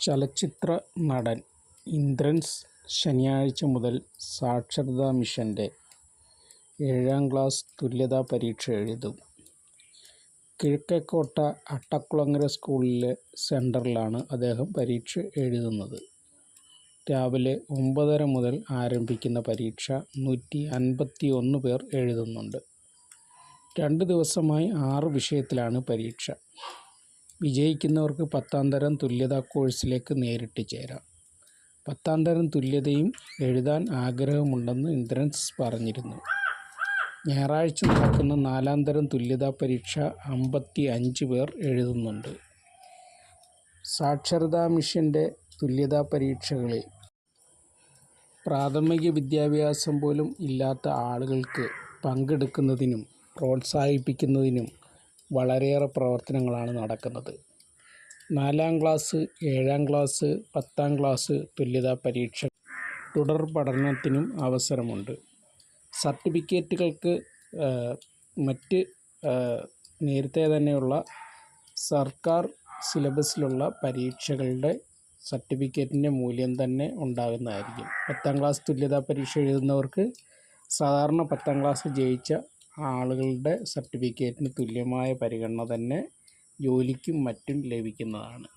ചലച്ചിത്ര നടൻ ഇന്ദ്രൻസ് ശനിയാഴ്ച മുതൽ സാക്ഷരതാ മിഷൻ്റെ 7ാം ക്ലാസ് തുല്യതാ പരീക്ഷ എഴുതും. കിഴക്കേക്കോട്ട അട്ടക്കുളങ്ങര സ്കൂളിലെ സെൻ്ററിലാണ് അദ്ദേഹം പരീക്ഷ എഴുതുന്നത്. രാവിലെ 9:30 മുതൽ ആരംഭിക്കുന്ന പരീക്ഷ 151 പേർ എഴുതുന്നുണ്ട്. 2 ദിവസമായി 6 വിഷയത്തിലാണ് പരീക്ഷ. വിജയിക്കുന്നവർക്ക് 10ാം തരം തുല്യതാ കോഴ്സിലേക്ക് നേരിട്ട് ചേരാം. 10ാം തരം തുല്യതയും എഴുതാൻ ആഗ്രഹമുണ്ടെന്ന് ഇന്ദ്രൻസ് പറഞ്ഞിരുന്നു. ഞായറാഴ്ച നടക്കുന്ന 4ാം തരം തുല്യതാ പരീക്ഷ 55 പേർ എഴുതുന്നുണ്ട്. സാക്ഷരതാ മിഷൻ്റെ തുല്യതാ പരീക്ഷകളിൽ പ്രാഥമിക വിദ്യാഭ്യാസം പോലും ഇല്ലാത്ത ആളുകൾക്ക് പങ്കെടുക്കുന്നതിനും പ്രോത്സാഹിപ്പിക്കുന്നതിനും വളരെയേറെ പ്രവർത്തനങ്ങളാണ് നടക്കുന്നത്. 4ാം ക്ലാസ്, 7ാം ക്ലാസ്, 10ാം ക്ലാസ് തുല്യതാ പരീക്ഷ തുടർ പഠനത്തിനും അവസരമുണ്ട്. സർട്ടിഫിക്കറ്റുകൾക്ക് മറ്റ് നേരത്തെ തന്നെയുള്ള സർക്കാർ സിലബസിലുള്ള പരീക്ഷകളുടെ സർട്ടിഫിക്കറ്റിൻ്റെ മൂല്യം തന്നെ ഉണ്ടാകുന്നതായിരിക്കും. 10ാം ക്ലാസ് തുല്യതാ പരീക്ഷ എഴുതുന്നവർക്ക് സാധാരണ 10ാം ക്ലാസ് ജയിച്ച ആളുകളുടെ സർട്ടിഫിക്കറ്റിന് തുല്യമായ പരിഗണന തന്നെ ജോലിക്കും മറ്റും ലഭിക്കുന്നതാണ്.